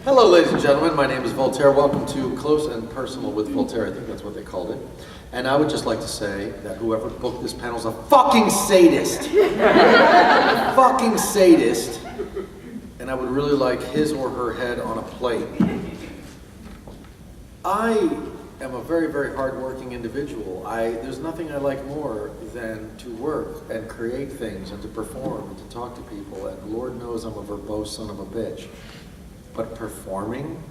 Hello, ladies and gentlemen. My name is Voltaire. Welcome to Close and Personal with Voltaire. I think that's what they called it. And I would just like to say that whoever booked this panel is a fucking sadist. A fucking sadist. And I would really like his or her head on a plate. I am a very, very hard-working individual. There's nothing I like more than to work and create things and to perform and to talk to people. And Lord knows I'm a verbose son of a bitch. But performing,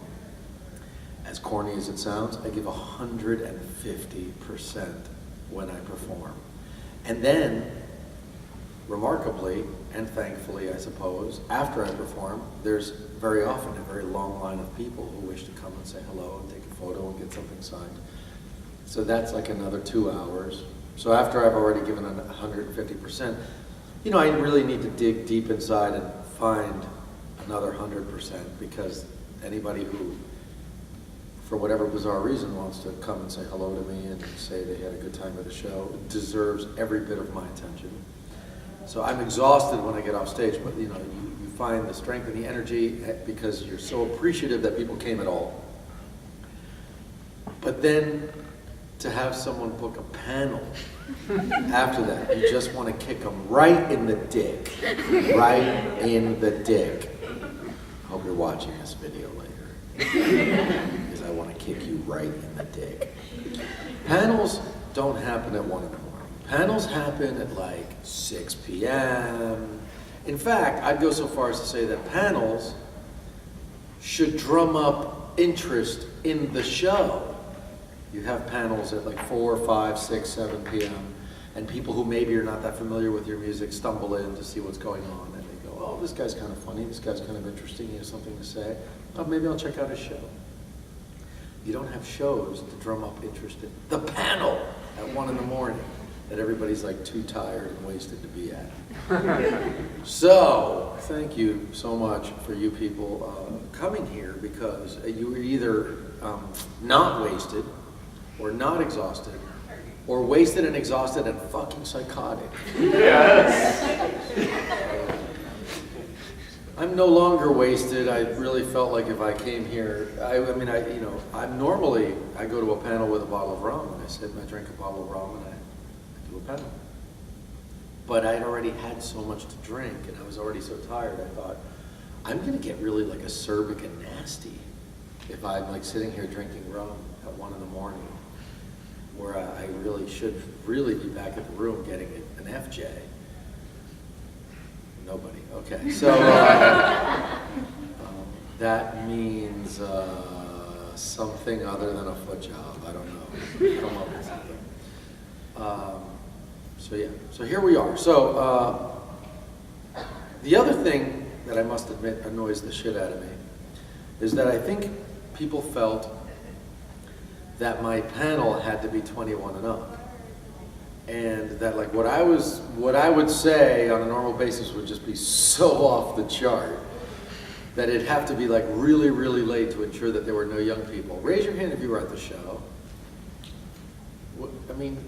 as corny as it sounds, I give 150% when I perform. And then, remarkably, and thankfully, I suppose, after I perform, there's very often a very long line of people who wish to come and say hello and take a photo and get something signed. So that's like another 2 hours. So after I've already given 150%, you know, I really need to dig deep inside and find another 100%, because anybody who, for whatever bizarre reason, wants to come and say hello to me and say they had a good time at the show deserves every bit of my attention. So I'm exhausted when I get off stage, but you know, you find the strength and the energy because you're so appreciative that people came at all. But then to have someone book a panel after that, you just want to kick them right in the dick. Right in the dick. I hope you're watching this video later, because I want to kick you right in the dick. Panels don't happen at 1 in the morning. Panels happen at like 6 p.m. In fact, I'd go so far as to say that panels should drum up interest in the show. You have panels at like 4, 5, 6, 7 p.m. and people who maybe are not that familiar with your music stumble in to see what's going on. Oh, this guy's kind of funny, this guy's kind of interesting, he has something to say. Oh, maybe I'll check out his show. You don't have shows to drum up interest in the panel at 1 in the morning that everybody's like too tired and wasted to be at. So, thank you so much for you people coming here, because you were either not wasted or not exhausted, or wasted and exhausted and fucking psychotic. Yes. I'm no longer wasted. I really felt like if I came here, I normally go to a panel with a bottle of rum, and I sit and I drink a bottle of rum and I do a panel. But I'd already had so much to drink and I was already so tired, I thought, I'm gonna get really like acerbic and nasty if I'm like sitting here drinking rum at 1 in the morning, where I really should really be back at the room getting an FJ. Nobody. Okay, so that means something other than a foot job. I don't know. Come up with something. So yeah, so here we are. So the other thing that I must admit annoys the shit out of me is that I think people felt that my panel had to be 21 and up. And that like what I would say on a normal basis would just be so off the chart that it'd have to be like really, really late to ensure that there were no young people. Raise your hand if you were at the show. I mean,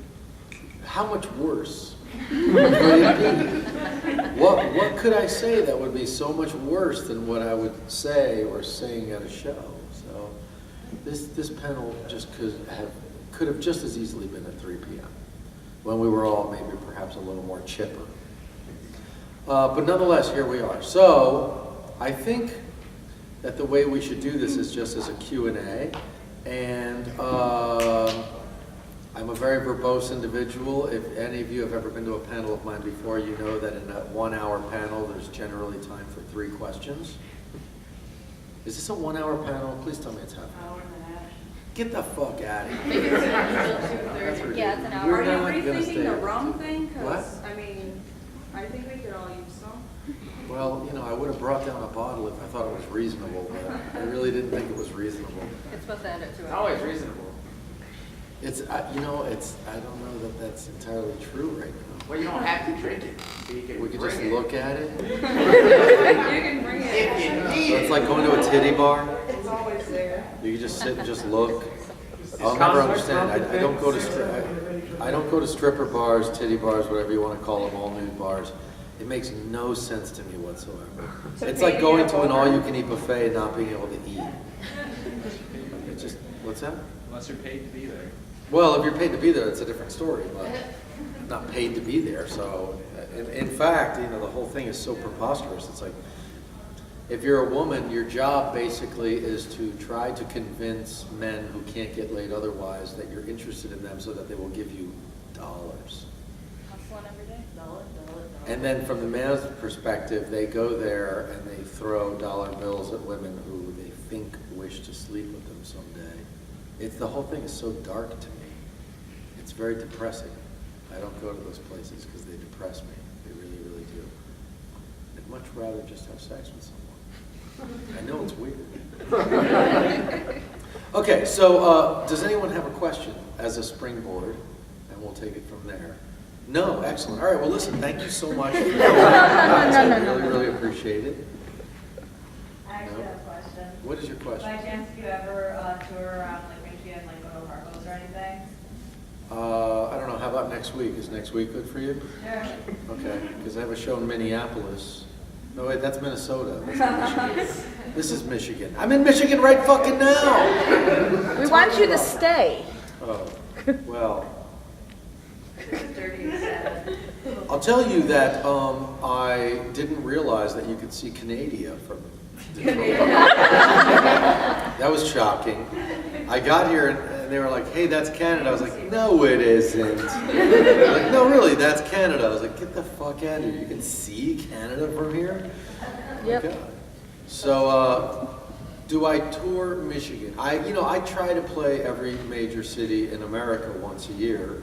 how much worse could it be? What could I say that would be so much worse than what I would say or sing at a show? So this panel just could have just as easily been at 3 p.m. when we were all maybe perhaps a little more chipper. But nonetheless, here we are. So I think that the way we should do this is just as a Q&A. And I'm a very verbose individual. If any of you have ever been to a panel of mine before, you know that in a 1 hour panel, there's generally time for 3 questions. Is this a 1 hour panel? Please tell me it's half an hour. Get the fuck out of here. Yeah, it's an hour. Are you rethinking the rum thing? What? I mean, I think we could all use some. Well, you know, I would have brought down a bottle if I thought it was reasonable, but I really didn't think it was reasonable. It's supposed to end at 2 hours. Always reasonable. It's, you know, I don't know that that's entirely true right now. Well, you don't have to drink it. So you can We could bring just it. look at it. You can bring it. If you need So it. it's like going to a titty bar. It's always there. You can just sit and just look. I'll never understand. I don't go to stripper bars, titty bars, whatever you want to call them, all nude bars. It makes no sense to me whatsoever. To It's pay like going your to an owner? all-you-can-eat buffet and not being able to eat. It just, what's that? Unless you're paid to be there. Well, if you're paid to be there, it's a different story, but not paid to be there. So, in fact, the whole thing is so preposterous. It's like, if you're a woman, your job basically is to try to convince men who can't get laid otherwise that you're interested in them so that they will give you dollars. Hustling every day. Dollar. And then from the man's perspective, they go there and they throw dollar bills at women who they think wish to sleep with them someday. The whole thing is so dark to me. It's very depressing. I don't go to those places because they depress me. They really, really do. I'd much rather just have sex with someone. I know it's weird. Okay, so does anyone have a question as a springboard? And we'll take it from there. No, excellent. All right, well, listen, thank you so much. I really appreciate it. I actually have a question. What is your question? By chance, do you ever tour around like Michigan, like go to Marcos or anything? I don't know. How about next week? Is next week good for you? Sure. Okay, because I have a show in Minneapolis. No, wait, that's Minnesota. That's not Michigan. This is Michigan. I'm in Michigan right fucking now. We want you to stay. Oh, well. Dirty and sad. I'll tell you that I didn't realize that you could see Canada from Detroit. That was shocking. I got here and they were like, hey, that's Canada. I was like, no, it isn't. They're like, no, really, that's Canada. I was like, get the fuck out of here. You can see Canada from here? Yep. Oh my God. So, do I tour Michigan? I try to play every major city in America once a year.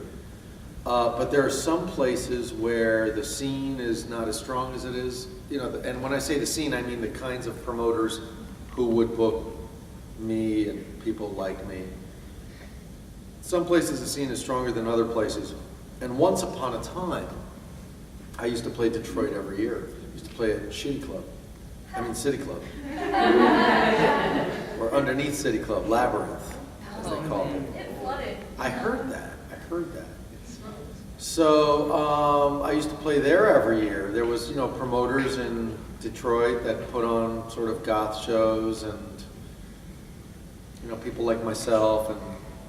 But there are some places where the scene is not as strong as it is, and when I say the scene, I mean the kinds of promoters who would book me and people like me. Some places the scene is stronger than other places. And once upon a time, I used to play Detroit every year. I used to play at City Club. Or underneath City Club, Labyrinth, as they called it. It flooded. I heard that. So I used to play there every year. There was, promoters in Detroit that put on sort of goth shows, and people like myself and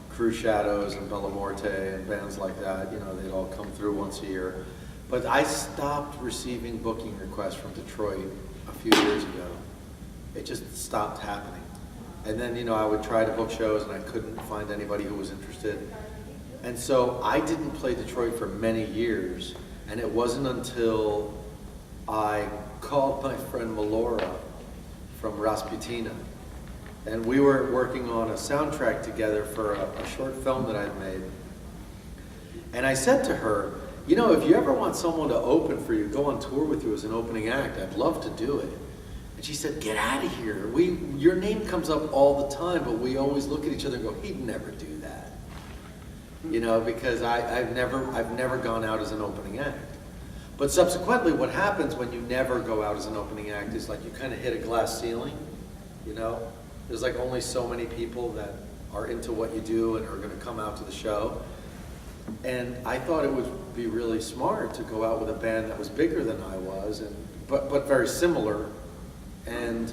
Crew Shadows and Bella Morte and bands like that. They'd all come through once a year. But I stopped receiving booking requests from Detroit a few years ago. It just stopped happening. And then, I would try to book shows and I couldn't find anybody who was interested. And so I didn't play Detroit for many years, and it wasn't until I called my friend Melora from Rasputina, and we were working on a soundtrack together for a short film that I'd made. And I said to her, if you ever want someone to open for you, go on tour with you as an opening act, I'd love to do it. And she said, get out of here. Your name comes up all the time, but we always look at each other and go, he'd never do that. Because I've never gone out as an opening act. But subsequently, what happens when you never go out as an opening act is like you kind of hit a glass ceiling, There's like only so many people that are into what you do and are going to come out to the show. And I thought it would be really smart to go out with a band that was bigger than I was, but very similar, and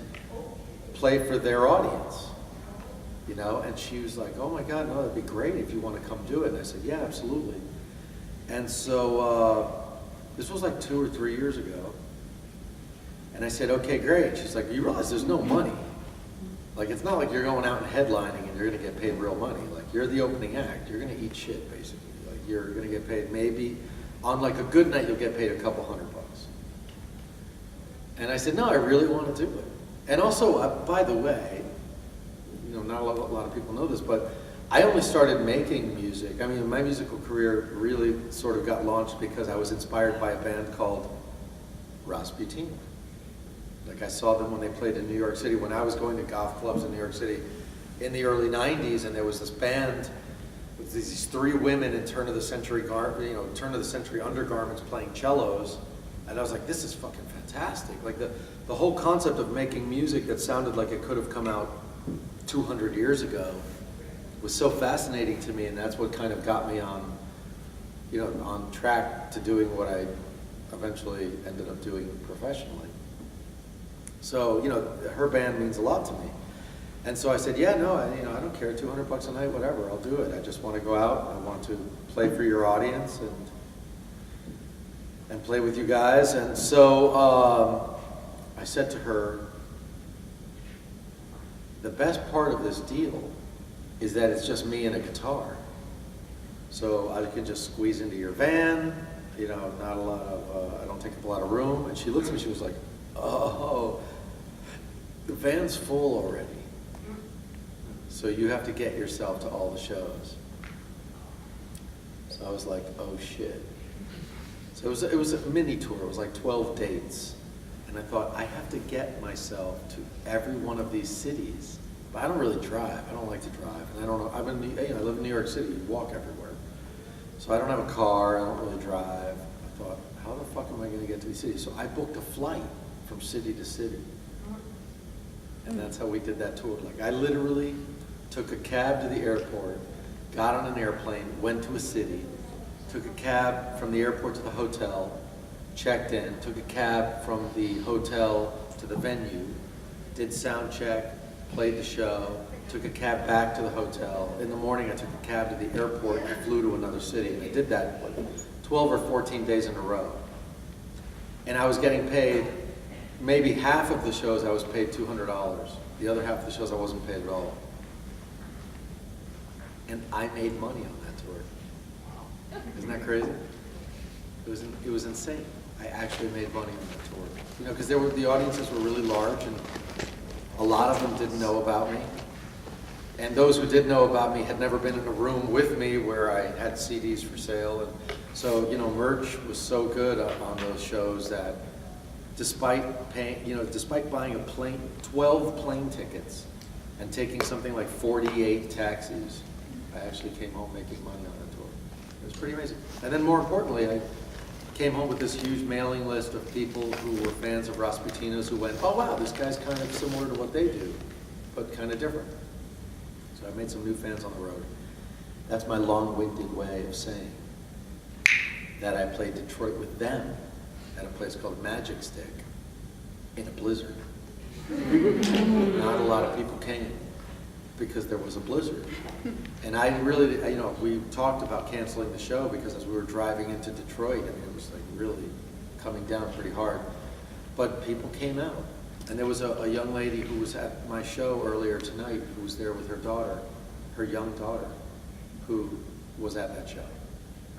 play for their audience. And she was like, oh my God, no, that'd be great if you want to come do it. And I said, yeah, absolutely. And so this was like 2 or 3 years ago. And I said, okay, great. She's like, you realize there's no money. Like, it's not like you're going out and headlining and you're going to get paid real money. Like, you're the opening act. You're going to eat shit, basically. Like, you're going to get paid maybe, on like a good night, you'll get paid a couple $100. And I said, no, I really want to do it. And also, by the way, not a lot of people know this, but I only started making music. I mean, my musical career really sort of got launched because I was inspired by a band called Rasputina. Like, I saw them when they played in New York City, when I was going to goth clubs in New York City in the early 90s, and there was this band with these 3 women in turn of the century undergarments playing cellos, and I was like, this is fucking fantastic. Like, the whole concept of making music that sounded like it could have come out 200 years ago was so fascinating to me, and that's what kind of got me on, on track to doing what I eventually ended up doing professionally. So, her band means a lot to me. And so I said, yeah, no, I don't care, $200 a night, whatever, I'll do it. I just want to go out, I want to play for your audience and play with you guys. And so I said to her, the best part of this deal is that it's just me and a guitar. So I can just squeeze into your van, not a lot of, I don't take up a lot of room. And she looked at me, she was like, oh, the van's full already. So you have to get yourself to all the shows. So I was like, oh shit. So it was a mini tour, it was like 12 dates. And I thought, I have to get myself to every one of these cities. But I don't really drive, I don't like to drive. And I don't know, I live in New York City, you walk everywhere. So I don't have a car, I don't really drive. I thought, how the fuck am I gonna get to these cities? So I booked a flight from city to city. And that's how we did that tour. Like, I literally took a cab to the airport, got on an airplane, went to a city, took a cab from the airport to the hotel, checked in, took a cab from the hotel to the venue, did sound check, played the show, took a cab back to the hotel. In the morning, I took a cab to the airport and flew to another city. And I did that like 12 or 14 days in a row. And I was getting paid, maybe half of the shows I was paid $200. The other half of the shows I wasn't paid at all. And I made money on that tour. Isn't that crazy? It was insane. I actually made money on that tour. Because the audiences were really large, and a lot of them didn't know about me. And those who did know about me had never been in a room with me where I had CDs for sale. And so, merch was so good on those shows that despite buying 12 plane tickets and taking something like 48 taxis, I actually came home making money on that tour. It was pretty amazing. And then more importantly, I came home with this huge mailing list of people who were fans of Rasputina's who went, oh wow, this guy's kind of similar to what they do, but kind of different. So I made some new fans on the road. That's my long-winded way of saying that I played Detroit with them at a place called Magic Stick in a blizzard. Not a lot of people came because there was a blizzard. And I really, we talked about canceling the show because as we were driving into Detroit, it was like really coming down pretty hard. But people came out. And there was a young lady who was at my show earlier tonight who was there with her daughter, her young daughter, who was at that show.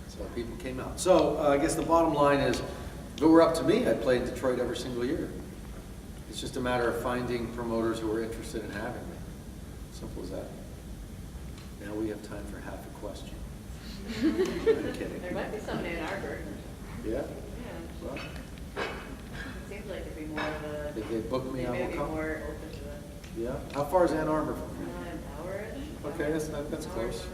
So people came out. So I guess the bottom line is, if it were up to me, I'd play in Detroit every single year. It's just a matter of finding promoters who are interested in having me. Simple as that. Now we have time for half a question. I'm kidding. There might be some in Ann Arbor. Yeah? Yeah. Well, It seems like it'd be more of a. if they book me, I will Maybe come. more open to it. Yeah? How far is Ann Arbor from here? An hour-ish. Okay, that's close.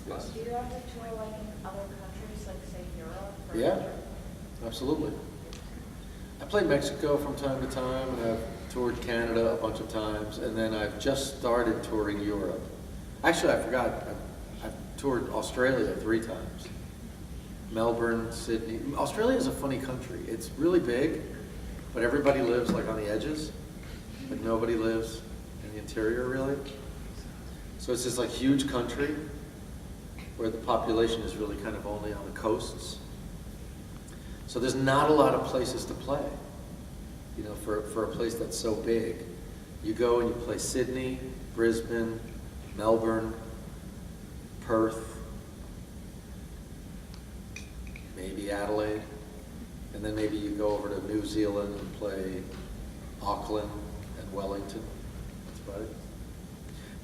Yes. Do you ever tour like in other countries, like say Europe? Or Yeah, absolutely. I play Mexico from time to time, and I've toured Canada a bunch of times, and then I've just started touring Europe. Actually, I forgot, I've toured Australia 3 times. Melbourne, Sydney. Australia is a funny country. It's really big, but everybody lives like on the edges. Like nobody lives in the interior really. So it's this like huge country where the population is really kind of only on the coasts. So there's not a lot of places to play, for a place that's so big. You go and you play Sydney, Brisbane, Melbourne, Perth, maybe Adelaide, and then maybe you go over to New Zealand and play Auckland and Wellington. That's about it.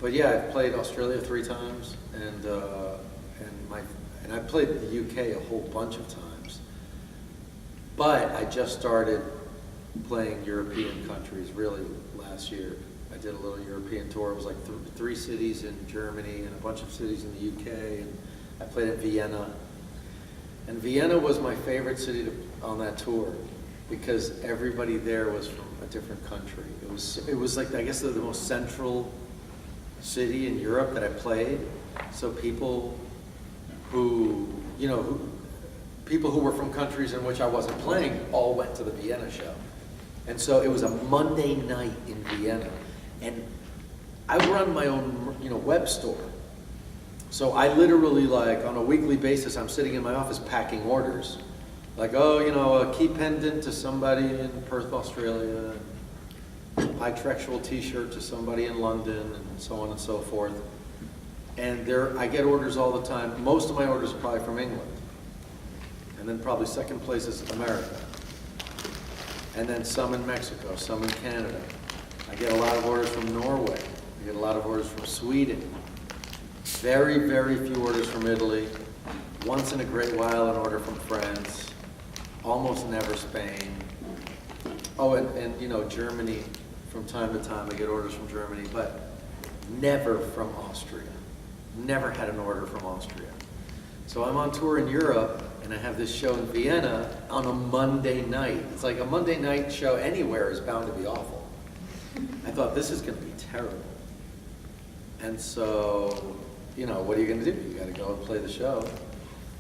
But yeah, I've played Australia 3 times, and I played the UK a whole bunch of times. But I just started playing European countries really last year. I did a little European tour. It was like 3 cities in Germany and a bunch of cities in the UK, and I played at Vienna. And Vienna was my favorite city on that tour because everybody there was from a different country. It was like, I guess, the most central city in Europe that I played. So people who people who were from countries in which I wasn't playing all went to the Vienna show. And so it was a Monday night in Vienna. And I run my own, web store. So I literally, like, on a weekly basis, I'm sitting in my office packing orders. Like, a key pendant to somebody in Perth, Australia, bisexual t-shirt to somebody in London, and so on and so forth. And I get orders all the time. Most of my orders are probably from England. And then probably second place is America. And then some in Mexico, some in Canada. I get a lot of orders from Norway. I get a lot of orders from Sweden. Very, very few orders from Italy. Once in a great while, an order from France. Almost never Spain. Oh, and Germany, from time to time, I get orders from Germany, but never from Austria. Never had an order from Austria. So I'm on tour in Europe, and I have this show in Vienna on a Monday night. It's like a Monday night show anywhere is bound to be awful. I thought, this is going to be terrible. And so, what are you going to do? You got to go and play the show.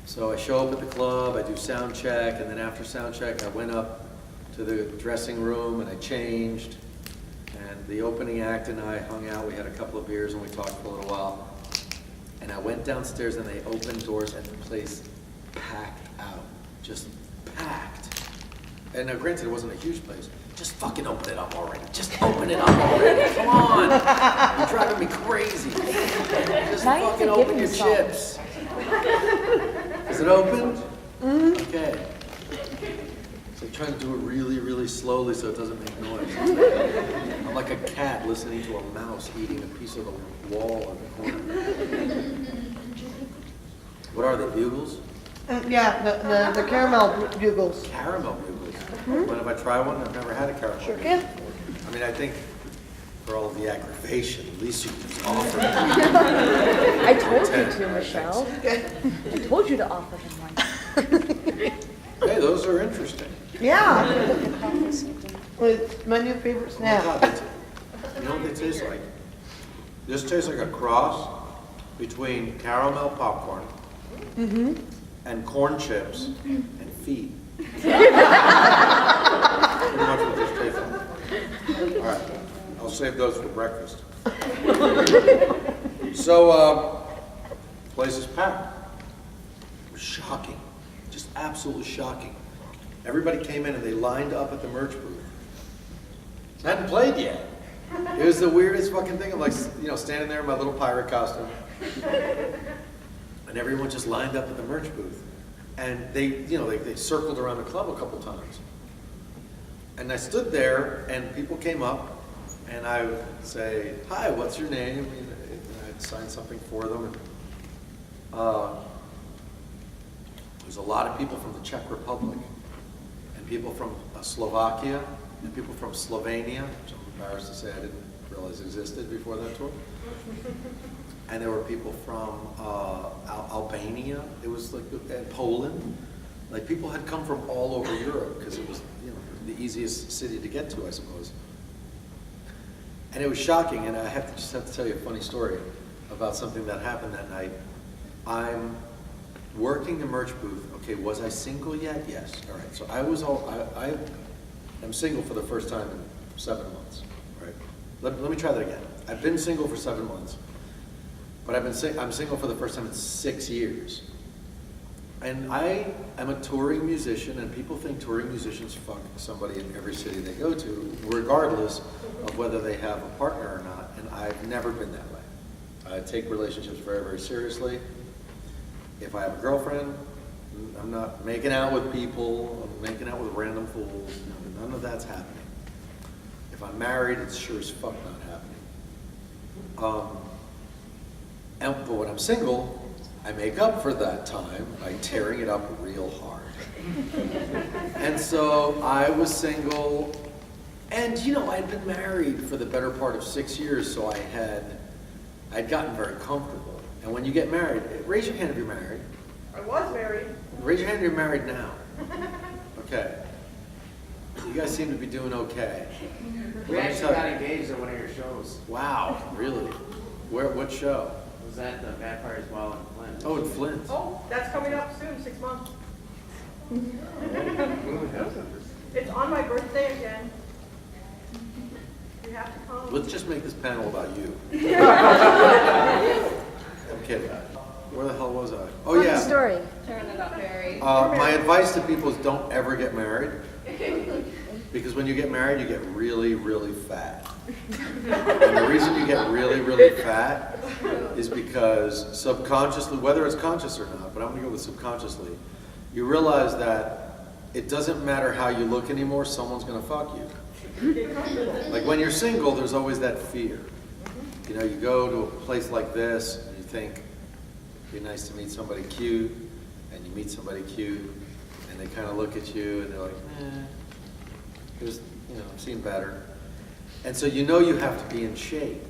So I show up at the club, I do sound check, and then after sound check, I went up to the dressing room and I changed. And the opening act and I hung out. We had a couple of beers and we talked for a little while. And I went downstairs and they opened doors and the place packed out, just packed. And now granted, it wasn't a huge place. Just fucking open it up already. Just open it up already. Come on. You're driving me crazy. Just Now you have fucking to open give your him some. chips. Is it opened? Okay. So I'm trying to do it really, really slowly so it doesn't make noise. I'm like a cat listening to a mouse eating a piece of the wall in the corner. What are they, bugles? Yeah, the caramel bugles. Caramel bugles. Mind if I try one? I've never had a caramel Sure bugle. can. I mean, I think for all of the aggravation, at least you can just offer it. I told you to, Michelle. I told you to offer him one. Hey, those are interesting. Yeah, The coffee something. it's my new favorite Oh my God, snack. you know what they taste like? This tastes like a cross between caramel popcorn and corn chips and feet. Pretty much what this tastes like. All right, I'll save those for breakfast. So, place is packed. It was shocking, just absolutely shocking. Everybody came in and they lined up at the merch booth. I hadn't played yet. It was the weirdest fucking thing. I'm like, standing there in my little pirate costume. And everyone just lined up at the merch booth. And they circled around the club a couple times. And I stood there and people came up and I would say, hi, what's your name? And I'd sign something for them. And, there's a lot of people from the Czech Republic and people from Slovakia and people from Slovenia, which I'm embarrassed to say I didn't realize existed before that tour. And there were people from Albania. It was like, and Poland. Like people had come from all over Europe because it was, the easiest city to get to, I suppose. And it was shocking. And I just have to tell you a funny story about something that happened that night. I'm working the merch booth. Okay, was I single yet? Yes. All right. So I am single for the first time in 7 months. Right. Let me try that again. I've been single for 7 months. But I'm single for the first time in 6 years. And I am a touring musician, and people think touring musicians fuck somebody in every city they go to, regardless of whether they have a partner or not, and I've never been that way. I take relationships very, very seriously. If I have a girlfriend, I'm not making out with people, I'm making out with random fools, none of that's happening. If I'm married, it's sure as fuck not happening. But when I'm single, I make up for that time by tearing it up real hard. And so I was single, and I'd been married for the better part of 6 years, so I'd gotten very comfortable. And when you get married, raise your hand if you're married. I was married. Raise your hand if you're married now. Okay. You guys seem to be doing okay. We actually got engaged at one of your shows. Wow, really? What show? Was that the Vampires Ball in Flint? Oh, in Flint. Oh, that's coming up soon, 6 months. It's on my birthday again. You have to come. Let's just make this panel about you. I'm kidding. Where the hell was I? Oh, Funny yeah. story. Turn it up, Barry. My advice to people is don't ever get married. Because when you get married, you get really, really fat. And the reason you get really, really fat is because subconsciously, whether it's conscious or not, but I'm going to go with subconsciously, you realize that it doesn't matter how you look anymore, someone's going to fuck you. Like when you're single, there's always that fear. You know, you go to a place like this and you think, it'd be nice to meet somebody cute, and you meet somebody cute, and they kind of look at you and they're like, there's, you know, I've seen better. And so you know you have to be in shape.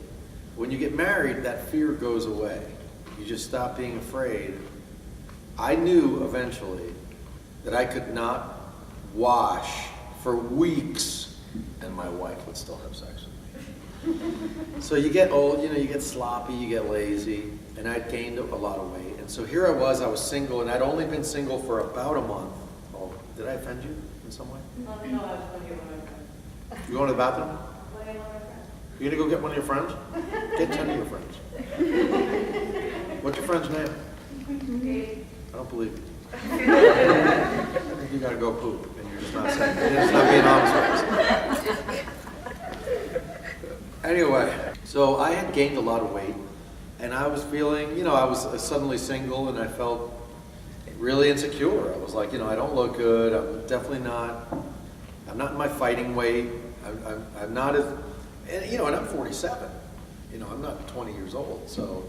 When you get married, that fear goes away. You just stop being afraid. I knew eventually that I could not wash for weeks and my wife would still have sex with me. So you get old, you know, you get sloppy, you get lazy, and I'd gained a lot of weight. And so here I was single, and I'd only been single for about a month. Oh, did I offend you in some way? No, I was going to get one of my friends. You going to the bathroom? One of my friends. You gonna go get one of your friends? Get 10 of your friends. What's your friend's name? I don't believe it. I think you gotta go poop, and you're just not saying, you're just not being honest with us. Anyway, so I had gained a lot of weight, and I was feeling, you know, I was suddenly single, and I felt really insecure. I was like, you know, I don't look good. I'm definitely not. I'm not in my fighting weight. I'm not as, and, you know, and I'm 47. You know, I'm not 20 years old. So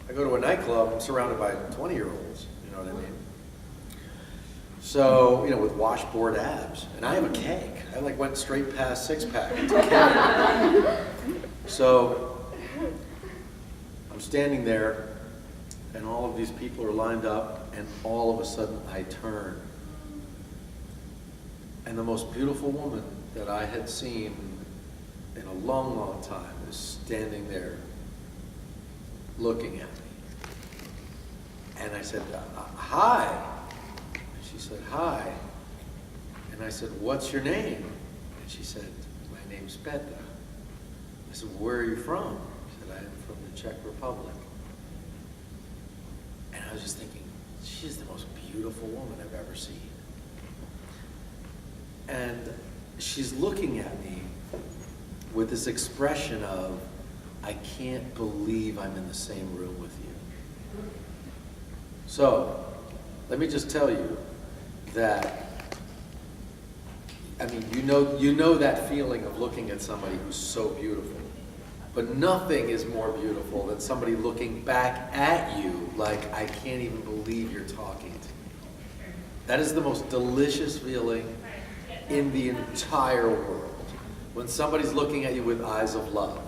I go to a nightclub, I'm surrounded by 20-year-olds. You know what I mean? So, you know, with washboard abs. And I have a keg. I like went straight past six-pack. It's a keg. So I'm standing there, and all of these people are lined up, and all of a sudden I turn. And the most beautiful woman that I had seen in a long, long time is standing there looking at me. And I said, hi. And she said, hi. And I said, what's your name? And she said, my name's Petra. I said, where are you from? She said, I am from the Czech Republic. And I was just thinking, she's the most beautiful woman I've ever seen. And she's looking at me with this expression of, I can't believe I'm in the same room with you. So, let me just tell you that, I mean, you know that feeling of looking at somebody who's so beautiful. But nothing is more beautiful than somebody looking back at you like, I can't even believe you're talking to me. That is the most delicious feeling in the entire world. When somebody's looking at you with eyes of love.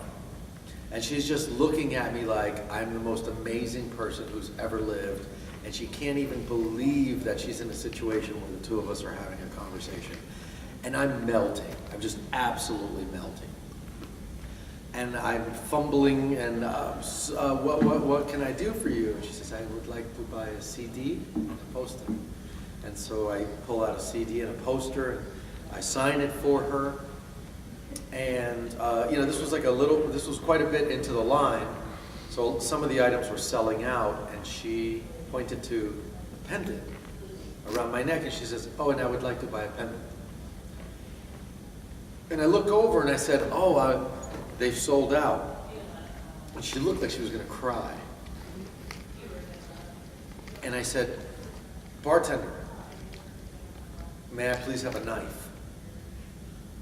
And she's just looking at me like I'm the most amazing person who's ever lived. And she can't even believe that she's in a situation where the two of us are having a conversation. And I'm melting. I'm just absolutely melting. And I'm fumbling and what can I do for you? And she says, I would like to buy a CD and a poster. And so I pull out a CD and a poster and I sign it for her. And you know, this was quite a bit into the line. So some of the items were selling out, and she pointed to a pendant around my neck, and she says, oh, and I would like to buy a pendant. And I look over and I said, oh, they've sold out. And she looked like she was going to cry. And I said, bartender, may I please have a knife?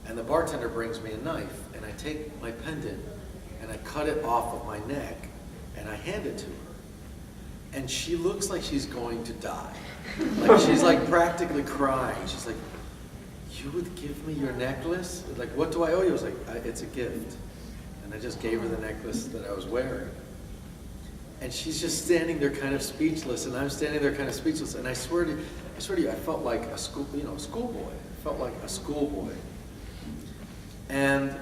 And the bartender brings me a knife, and I take my pendant, and I cut it off of my neck, and I hand it to her. And she looks like she's going to die. Like she's like practically crying. She's like, you would give me your necklace? Like, what do I owe you? I was like, it's a gift. And I just gave her the necklace that I was wearing. And she's just standing there kind of speechless, and I'm standing there kind of speechless. And I swear to you, I felt like a schoolboy. I felt like a schoolboy. And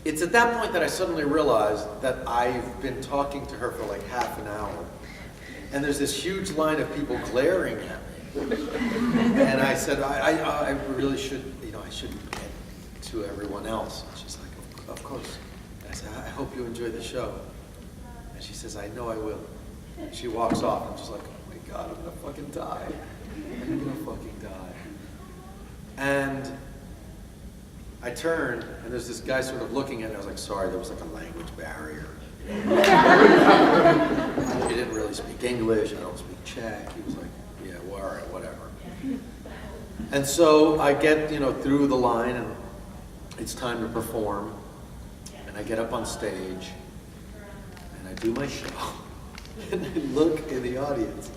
it's at that point that I suddenly realized that I've been talking to her for like half an hour. And there's this huge line of people glaring at me. And I said, I really should, I should get to everyone else. And she's like, of course. And I said, I hope you enjoy the show. And she says, I know I will. And she walks off. I'm just like, oh my God, I'm gonna fucking die. I'm gonna fucking die. And I turned, and there's this guy sort of looking at me. I was like, sorry, there was like a language barrier. He didn't really speak English. I don't speak Czech. He was like, yeah, well, all right, whatever. And so I get, through the line, and it's time to perform. And I get up on stage, and I do my show. And I look in the audience,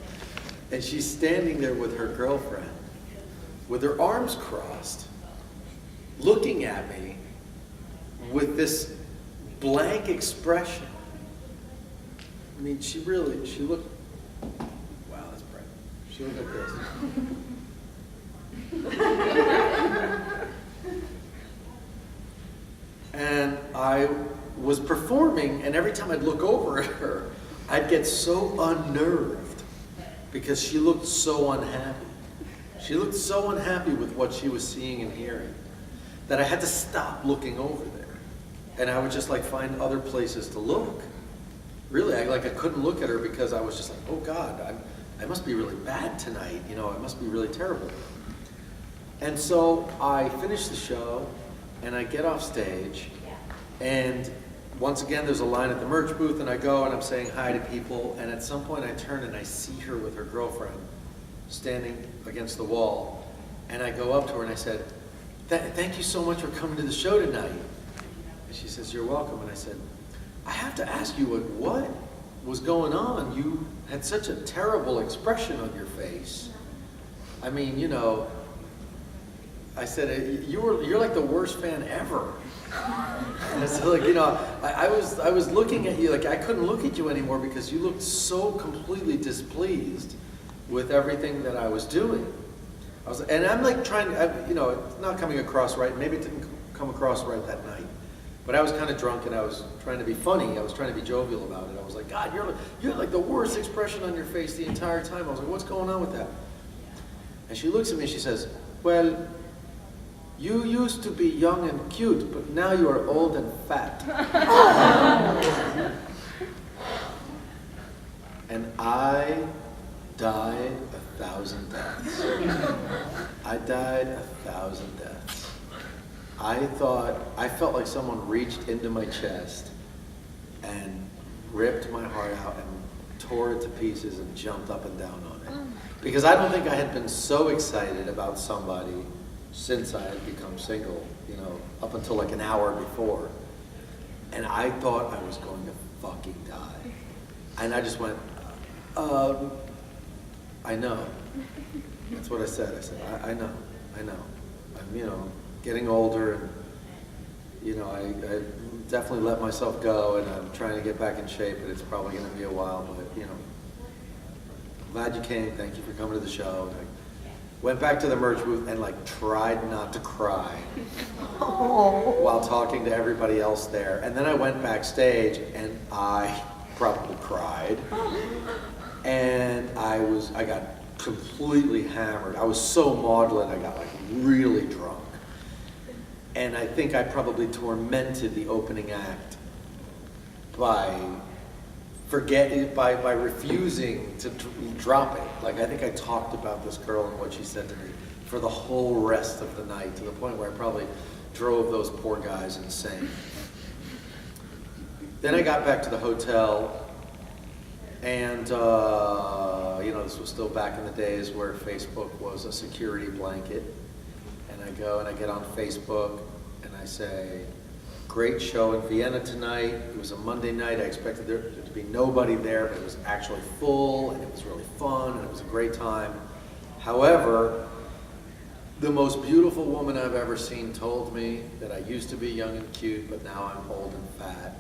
and she's standing there with her girlfriend, with her arms crossed, looking at me with this blank expression. I mean, she looked, wow, that's bright. She looked like this. And I was performing, and every time I'd look over at her, I'd get so unnerved because she looked so unhappy. She looked so unhappy with what she was seeing and hearing that I had to stop looking over there. And I would just like find other places to look. Really, I couldn't look at her because I was just like, oh God, I must be really bad tonight. It must be really terrible. And so I finish the show, and I get off stage, and once again, there's a line at the merch booth, and I go and I'm saying hi to people, and at some point I turn and I see her with her girlfriend standing against the wall, and I go up to her and I said, thank you so much for coming to the show tonight. And she says, you're welcome. And I said, I have to ask you, what was going on? You had such a terrible expression on your face. I mean, I said, you're like the worst fan ever. And so I was looking at you, like I couldn't look at you anymore because you looked so completely displeased with everything that I was doing. And I'm like trying, it's not coming across right. Maybe it didn't come across right that night. But I was kind of drunk and I was trying to be funny. I was trying to be jovial about it. I was like, God, you're like the worst expression on your face the entire time. I was like, what's going on with that? And she looks at me and she says, well, you used to be young and cute, but now you are old and fat. And I died 1,000 deaths. I died 1,000 deaths. I felt like someone reached into my chest and ripped my heart out and tore it to pieces and jumped up and down on it. Because I don't think I had been so excited about somebody since I had become single, up until like an hour before. And I thought I was going to fucking die. And I just went, I know. That's what I said. I said, I know. I'm, getting older, and, I definitely let myself go, and I'm trying to get back in shape, but it's probably going to be a while, but, glad you came. Thank you for coming to the show. And I went back to the merch booth and tried not to cry while talking to everybody else there. And then I went backstage and I probably cried. And I got completely hammered. I was so maudlin, I got really drunk. And I think I probably tormented the opening act by refusing to drop it. I think I talked about this girl and what she said to me for the whole rest of the night, to the point where I probably drove those poor guys insane. Then I got back to the hotel, and this was still back in the days where Facebook was a security blanket. And I go and I get on Facebook and I say, great show in Vienna tonight. It was a Monday night. I expected there to be nobody there, but it was actually full, and it was really fun, and it was a great time. However, the most beautiful woman I've ever seen told me that I used to be young and cute, but now I'm old and fat.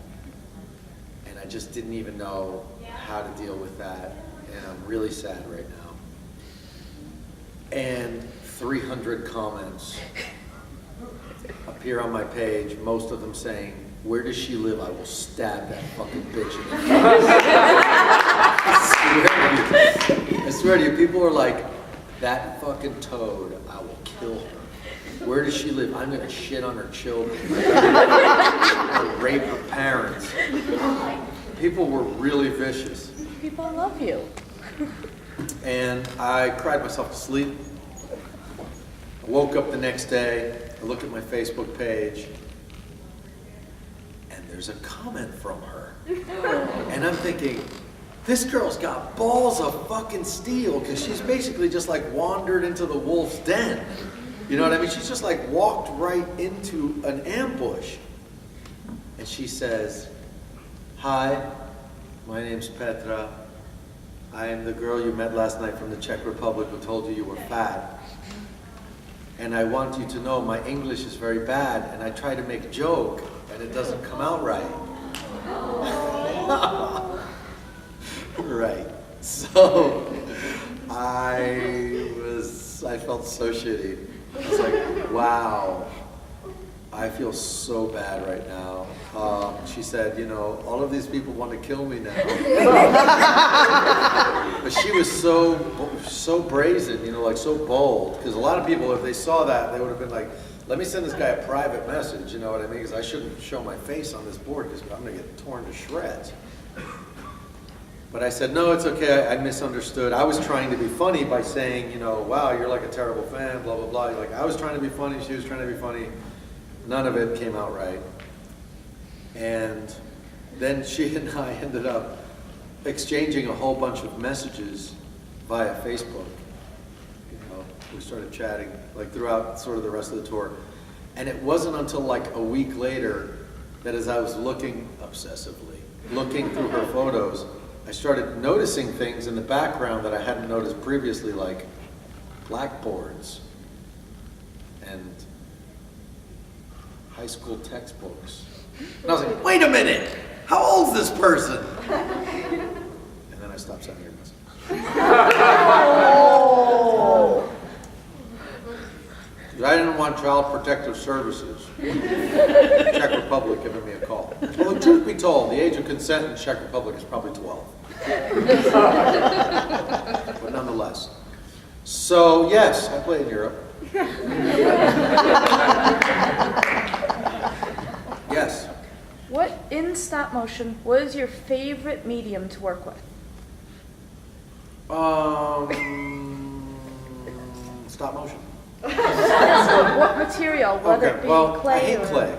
And I just didn't even know how to deal with that, and I'm really sad right now. And 300 comments appear on my page, most of them saying, where does she live? I will stab that fucking bitch in the face. I swear to you, people are like, that fucking toad, I will kill her. Where does she live? I'm gonna shit on her children. I'm gonna rape her parents. People were really vicious. People love you. And I cried myself to sleep. I woke up the next day, I look at my Facebook page, and there's a comment from her. And I'm thinking, this girl's got balls of fucking steel, because she's basically just like wandered into the wolf's den. You know what I mean? She's just like walked right into an ambush. And she says, "Hi, my name's Petra. I am the girl you met last night from the Czech Republic who told you you were fat. And I want you to know my English is very bad, and I try to make a joke, and it doesn't come out right." Right. So I felt so shitty. I was like, wow, I feel so bad right now. She said, you know, all of these people want to kill me now. But she was so brazen, you know, like so bold. Because a lot of people, if they saw that, they would have been like, let me send this guy a private message, you know what I mean? Because I shouldn't show my face on this board because I'm going to get torn to shreds. But I said, no, it's okay, I misunderstood. I was trying to be funny by saying, you know, wow, you're like a terrible fan, blah, blah, blah. Like, I was trying to be funny, she was trying to be funny. None of it came out right. And then she and I ended up exchanging a whole bunch of messages via Facebook. You know, we started chatting like throughout sort of the rest of the tour. And it wasn't until like a week later that as I was looking obsessively, looking through her photos, I started noticing things in the background that I hadn't noticed previously, like blackboards and high school textbooks. And I was like, wait a minute, how old's this person? And then I stopped sending her messages. I didn't want Child Protective Services, Czech Republic, giving me a call. Well, the truth be told, the age of consent in Czech Republic is probably 12. But nonetheless. So, yes, I play in Europe. Yes. What, in stop motion, what is your favorite medium to work with? Stop motion. What material, whether it be clay I hate or... clay.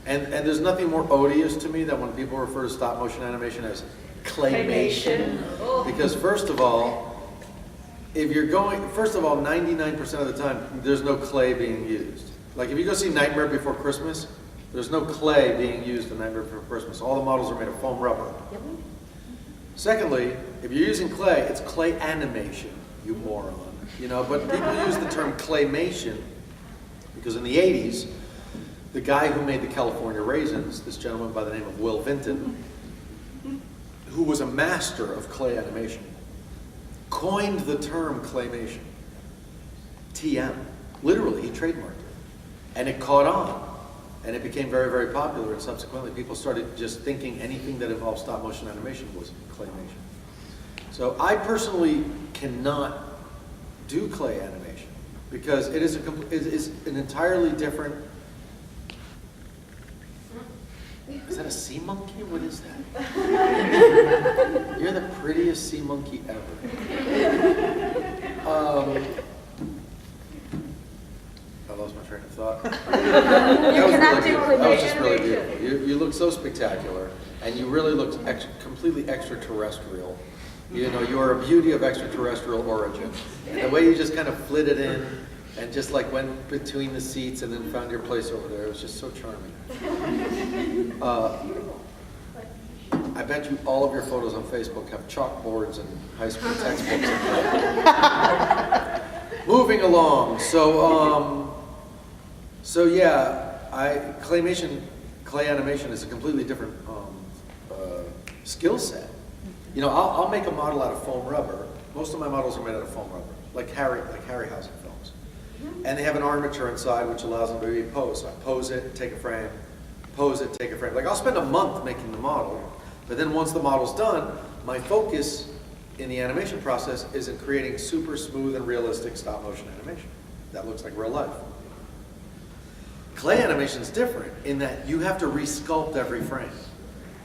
And there's nothing more odious to me than when people refer to stop motion animation as claymation. Because first of all, if you're going, first of all, 99% of the time, there's no clay being used. Like if you go see Nightmare Before Christmas, there's no clay being used in Nightmare Before Christmas. All the models are made of foam rubber. Yep. Secondly, if you're using clay, it's clay animation, you moron. You know, but people use the term claymation because in the 80s, the guy who made the California Raisins, this gentleman by the name of Will Vinton, who was a master of clay animation, coined the term claymation. TM. Literally, he trademarked it. And it caught on. And it became very, very popular. And subsequently, people started just thinking anything that involved stop motion animation was claymation. So I personally cannot do clay animation because it is an entirely different. Is that a sea monkey? What is that? You're the prettiest sea monkey ever. I lost my train of thought. That was just really beautiful. You look so spectacular, and you really look completely extraterrestrial. You know, you are a beauty of extraterrestrial origin. And the way you just kind of flit it in and just like went between the seats and then found your place over there, it was just so charming. I bet you all of your photos on Facebook have chalkboards and high school textbooks in there. Moving along, so yeah, clay animation is a completely different skill set. You know, I'll make a model out of foam rubber. Most of my models are made out of foam rubber, like Harryhausen films. And they have an armature inside which allows them to be posed. So I pose it, take a frame, pose it, take a frame. Like I'll spend a month making the model, but then once the model's done, my focus in the animation process is in creating super smooth and realistic stop motion animation that looks like real life. Clay animation is different in that you have to resculpt every frame.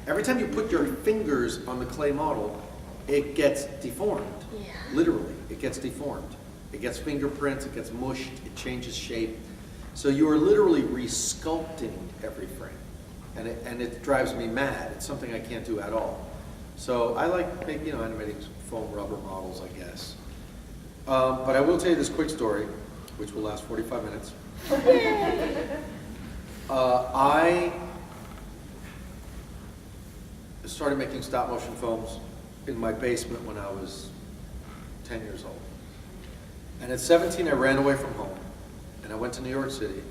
Every time you put your fingers on the clay model, it gets deformed. Yeah. Literally, it gets deformed. It gets fingerprints, it gets mushed, it changes shape. So you are literally resculpting every frame. And it drives me mad. It's something I can't do at all. So I like, animating foam rubber models, I guess. But I will tell you this quick story, which will last 45 minutes. I started making stop motion films in my basement when I was 10 years old. And at 17, I ran away from home, and I went to New York City,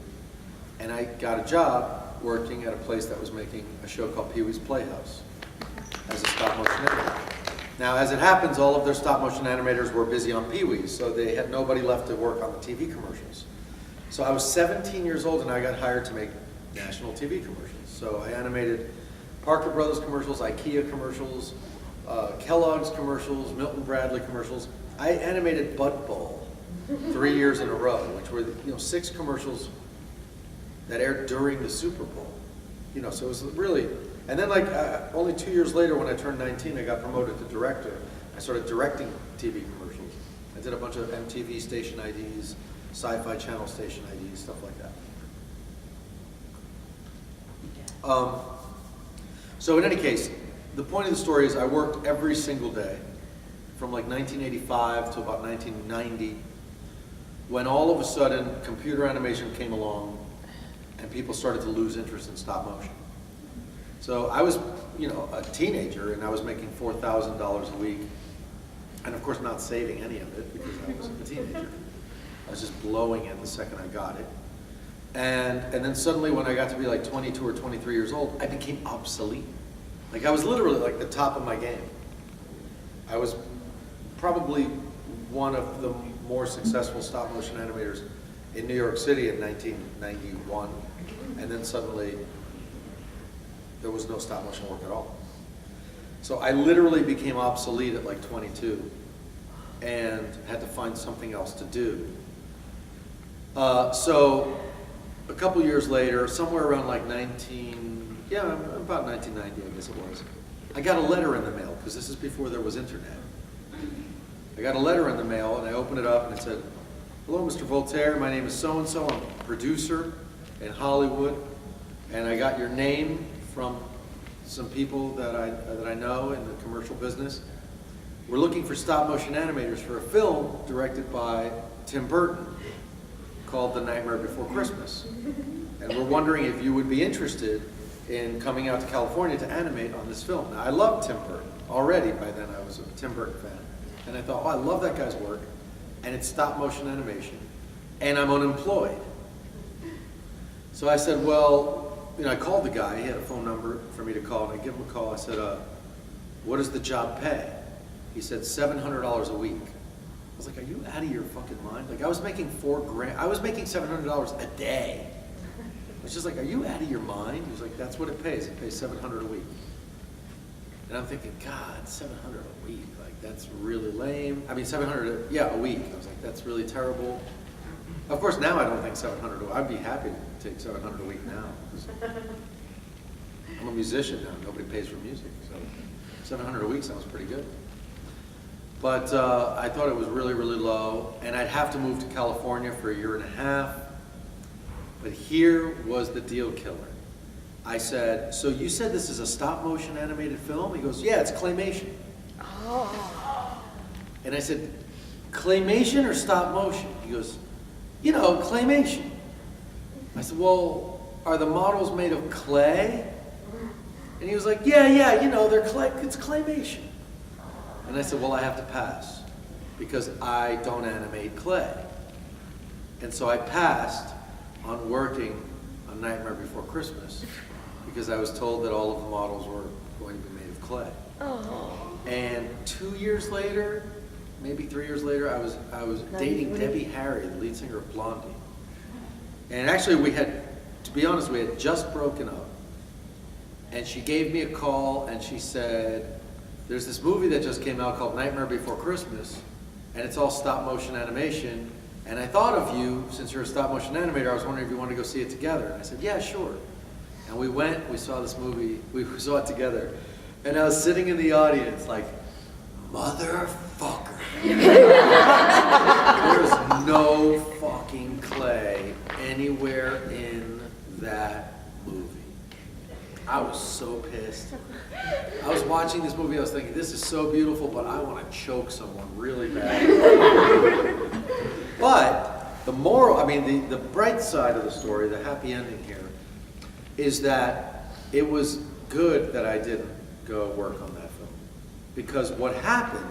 and I got a job working at a place that was making a show called Pee-wee's Playhouse as a stop motion animator. Now, as it happens, all of their stop motion animators were busy on Pee-wee's, so they had nobody left to work on the TV commercials. So I was 17 years old, and I got hired to make national TV commercials. So I animated Parker Brothers commercials, IKEA commercials, Kellogg's commercials, Milton Bradley commercials. I animated Bud Bowl 3 years in a row, which were 6 commercials that aired during the Super Bowl. So it was really, and then only 2 years later when I turned 19, I got promoted to director. I started directing TV commercials. I did a bunch of MTV station IDs, Sci-Fi Channel station IDs, stuff like that. So in any case, the point of the story is I worked every single day from 1985 to about 1990, when all of a sudden computer animation came along and people started to lose interest in stop motion. So I was, a teenager, and I was making $4,000 a week, and of course not saving any of it because I was a teenager. I was just blowing it the second I got it. And then suddenly when I got to be 22 or 23 years old, I became obsolete. I was literally the top of my game. I was probably one of the more successful stop motion animators in New York City in 1991, and then suddenly there was no stop motion work at all. So I literally became obsolete at 22 and had to find something else to do. So a couple years later, somewhere around about 1990, I guess it was, I got a letter in the mail, because this is before there was internet. I got a letter in the mail, and I opened it up, and it said, "Hello, Mr. Voltaire, my name is so-and-so, I'm a producer in Hollywood, and I got your name from some people that I know in the commercial business. We're looking for stop-motion animators for a film directed by Tim Burton called The Nightmare Before Christmas. And we're wondering if you would be interested in coming out to California to animate on this film." Now, I loved Tim Burton. Already by then I was a Tim Burton fan. And I thought, I love that guy's work, and it's stop-motion animation, and I'm unemployed. So I said, I called the guy. He had a phone number for me to call, and I give him a call. I said, "What does the job pay?" He said, $700 a week. I was like, "Are you out of your fucking mind?" I was making $4,000. I was making $700 a day. I was just like, "Are you out of your mind?" He was like, "That's what it pays. It pays $700 a week." And I'm thinking, God, $700 a week. That's really lame. I mean, $700, a week. I was like, that's really terrible. Of course, now I don't think $700 a week. I'd be happy to take $700 a week now. I'm a musician now. Nobody pays for music. So $700 a week sounds pretty good. But I thought it was really, really low. And I'd have to move to California for a year and a half. But here was the deal killer. I said, "So you said this is a stop motion animated film?" He goes, "Yeah, it's claymation." And I said, "Claymation or stop motion?" He goes, "Claymation." I said, "Well, are the models made of clay?" And he was like, yeah, they're clay, it's claymation. And I said, "Well, I have to pass because I don't animate clay." And so I passed on working on Nightmare Before Christmas because I was told that all of the models were going to be made of clay. And 2 years later, maybe 3 years later, I was dating Debbie Harry, the lead singer of Blondie. And actually to be honest, we had just broken up. And she gave me a call and she said, there's this movie that just came out called Nightmare Before Christmas, and it's all stop motion animation. And I thought of you, since you're a stop motion animator, I was wondering if you wanted to go see it together. And I said, yeah, sure. And we went, we saw this movie, we saw it together. And I was sitting in the audience like, motherfucker. There's no fucking clay anywhere in that movie. I was so pissed. I was watching this movie, I was thinking, this is so beautiful, but I want to choke someone really bad. But the moral, I mean, the bright side of the story, the happy ending here, is that it was good that I didn't go work on that film. Because what happened,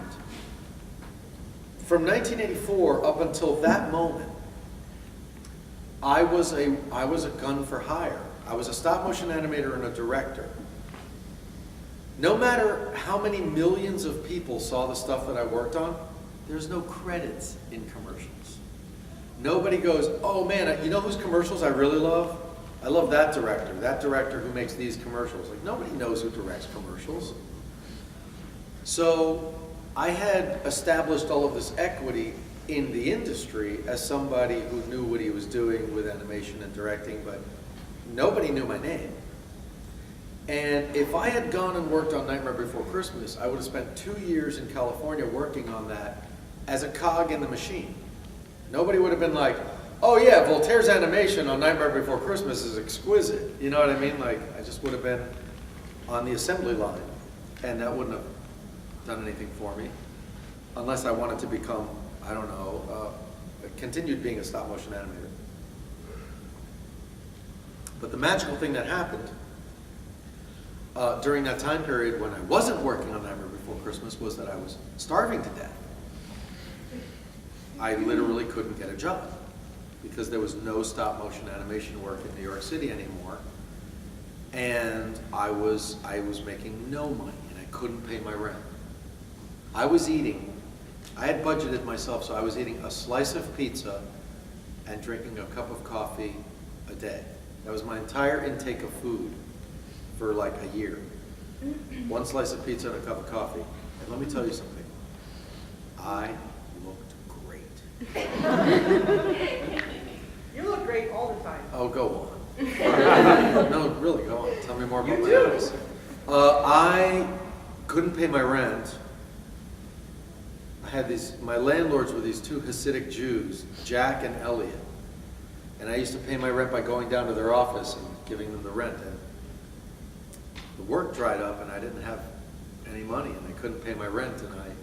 from 1984 up until that moment, I was a gun for hire. I was a stop motion animator and a director. No matter how many millions of people saw the stuff that I worked on, there's no credits in commercials. Nobody goes, oh man, you know whose commercials I really love? I love that director who makes these commercials. Like, nobody knows who directs commercials. So I had established all of this equity in the industry as somebody who knew what he was doing with animation and directing, but nobody knew my name. And if I had gone and worked on Nightmare Before Christmas, I would have spent 2 years in California working on that as a cog in the machine. Nobody would have been like, oh yeah, Voltaire's animation on Nightmare Before Christmas is exquisite. You know what I mean? Like, I just would have been on the assembly line, and that wouldn't have done anything for me, unless I wanted to become, I don't know, continued being a stop motion animator. But the magical thing that happened during that time period when I wasn't working on Nightmare Before Christmas was that I was starving to death. I literally couldn't get a job because there was no stop motion animation work in New York City anymore. And I was making no money and I couldn't pay my rent. I had budgeted myself, so I was eating a slice of pizza and drinking a cup of coffee a day. That was my entire intake of food for like a year. One slice of pizza and a cup of coffee. And let me tell you something. I looked great. You look great all the time. Oh, go on. No, really, go on. Tell me more about my eyes. I couldn't pay my rent. I had my landlords were these two Hasidic Jews, Jack and Elliot. And I used to pay my rent by going down to their office and giving them the rent. And the work dried up and I didn't have any money and I couldn't pay my rent and I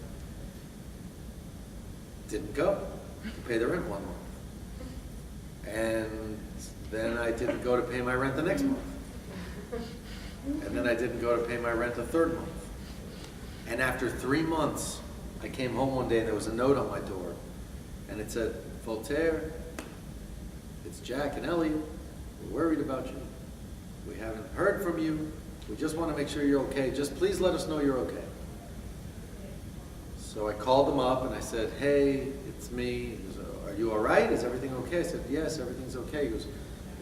didn't go to pay the rent one month. And then I didn't go to pay my rent the next month. And then I didn't go to pay my rent the third month. And after 3 months, I came home one day and there was a note on my door. And it said, Voltaire, it's Jack and Ellie. We're worried about you. We haven't heard from you. We just want to make sure you're okay. Just please let us know you're okay. So I called them up and I said, hey, it's me. He goes, are you all right? Is everything okay? I said, yes, everything's okay. He goes,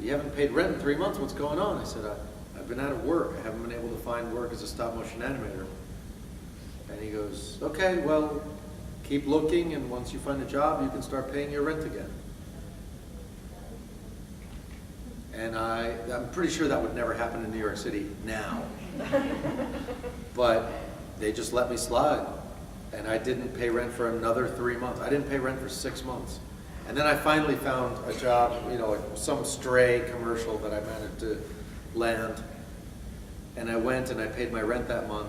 you haven't paid rent in 3 months. What's going on? I said, I've been out of work. I haven't been able to find work as a stop motion animator. And he goes, okay, well, keep looking, and once you find a job, you can start paying your rent again. And I'm pretty sure that would never happen in New York City now. But they just let me slide. And I didn't pay rent for another 3 months. I didn't pay rent for 6 months. And then I finally found a job, you know, like some stray commercial that I managed to land. And I went and I paid my rent that month.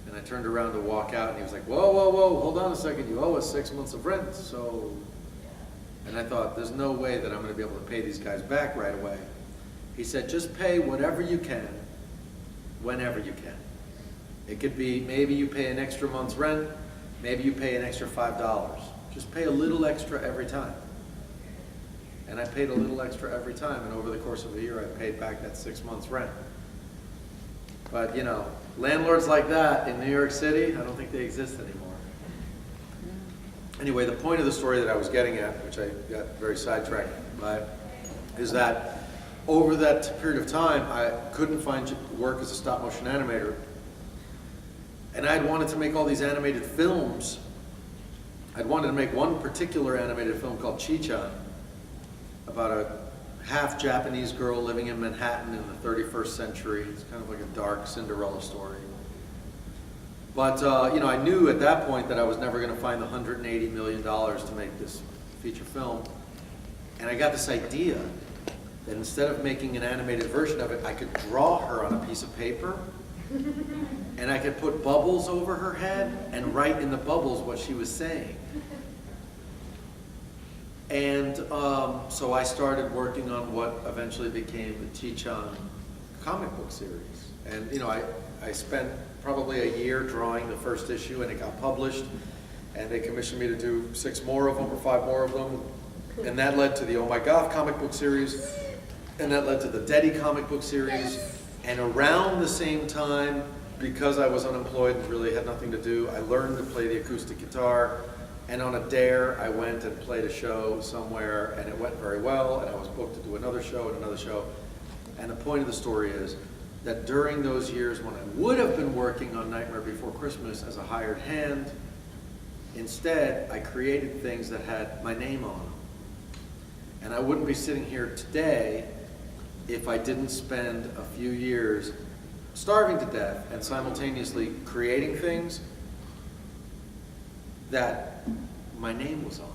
And I turned around to walk out and he was like, whoa, whoa, whoa, hold on a second, you owe us 6 months of rent, so. And I thought, there's no way that I'm gonna be able to pay these guys back right away. He said, just pay whatever you can, whenever you can. It could be, maybe you pay an extra month's rent, maybe you pay an extra $5. Just pay a little extra every time. And I paid a little extra every time, and over the course of a year, I paid back that 6 months rent. But you know, landlords like that in New York City, I don't think they exist anymore. Anyway, the point of the story that I was getting at, which I got very sidetracked by, is that over that period of time, I couldn't find work as a stop motion animator. And I'd wanted to make all these animated films. I'd wanted to make one particular animated film called Chichan, about a half Japanese girl living in Manhattan in the 31st century. It's kind of like a dark Cinderella story. But you know, I knew at that point that I was never going to find the $180 million to make this feature film. And I got this idea that instead of making an animated version of it, I could draw her on a piece of paper, and I could put bubbles over her head and write in the bubbles what she was saying. And so I started working on what eventually became the Chichan comic book series. And you know, I spent probably a year drawing the first issue, and it got published, and they commissioned me to do 6 more of them or 5 more of them. And that led to the Oh My Goth comic book series, and that led to the Deddy comic book series. And around the same time, because I was unemployed and really had nothing to do, I learned to play the acoustic guitar. And on a dare, I went and played a show somewhere, and it went very well, and I was booked to do another show and another show. And the point of the story is that during those years when I would have been working on Nightmare Before Christmas as a hired hand, instead, I created things that had my name on them. And I wouldn't be sitting here today if I didn't spend a few years starving to death and simultaneously creating things that my name was on,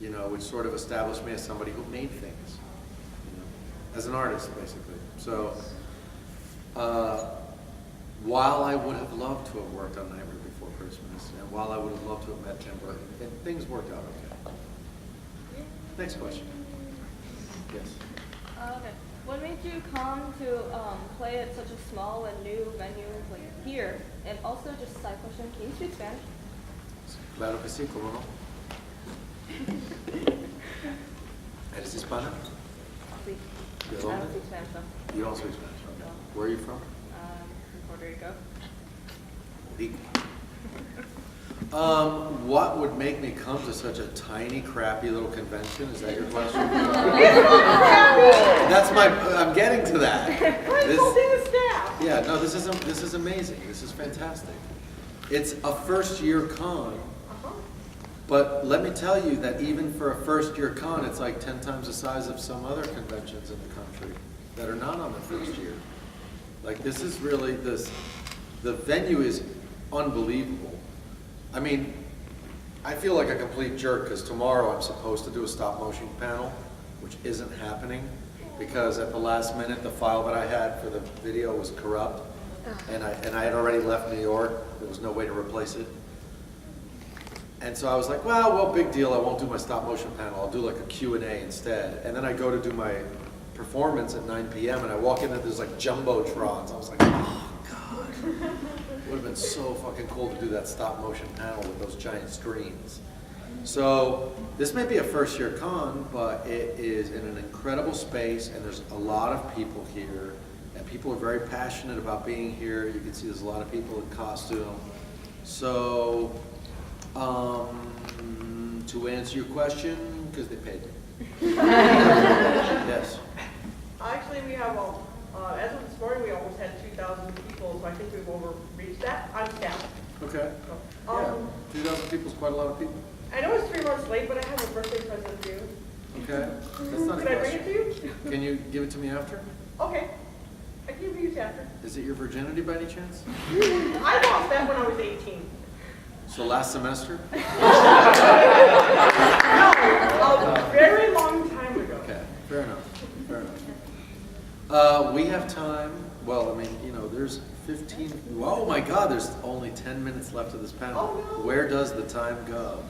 you know, which sort of established me as somebody who made things, you know, as an artist, basically. So, while I would have loved to have worked on Nightmare Before Christmas, and while I would have loved to have met Tim Burton, and things worked out okay. Next question. Yes. Okay. What made you come to play at such a small and new venue like here? And also, just a side question, can you speak Spanish? Claro que sí, cómo no. ¿Eres hispana? Sí. ¿De I dónde? don't speak Spanish though. You don't speak Spanish, okay. Where are you from? From Puerto Rico. Rico. What would make me come to such a tiny, crappy little convention? Is that your question? That's my. I'm getting to that. Consulting the staff. Yeah, no, this is amazing. This is fantastic. It's a first-year con, but let me tell you that even for a first-year con, it's like 10 times the size of some other conventions in the country that are not on the first year. Like, this is really this. The venue is unbelievable. I mean, I feel like a complete jerk because tomorrow I'm supposed to do a stop-motion panel, which isn't happening because at the last minute the file that I had for the video was corrupt, and I had already left New York. There was no way to replace it. And so I was like, well, big deal. I won't do my stop-motion panel. I'll do like a Q&A instead. And then I go to do my performance at 9 p.m. and I walk in and there's like jumbotrons. I was like, oh, God. It would have been so fucking cool to do that stop-motion panel with those giant screens. So this may be a first-year con, but it is in an incredible space, and there's a lot of people here, and people are very passionate about being here. You can see there's a lot of people in costume. So to answer your question, because they paid me. Yes. Actually, we have, as of this morning, we almost had 2,000 people, so I think we've overreached that on staff. Okay. So, Yeah, 2,000 people is quite a lot of people. I know it's 3 months late, but I have a birthday present for you. Okay. That's not a Can I bring it question. to you? Can you give it to me after? Okay. I can use after. Is it your virginity by any chance? I lost that when I was 18. So last semester? No, a very long time ago. Okay, fair enough, fair enough. We have time, well, I mean, you know, there's 15, oh my God, there's only 10 minutes left of this panel. Oh, no. Where does the time go?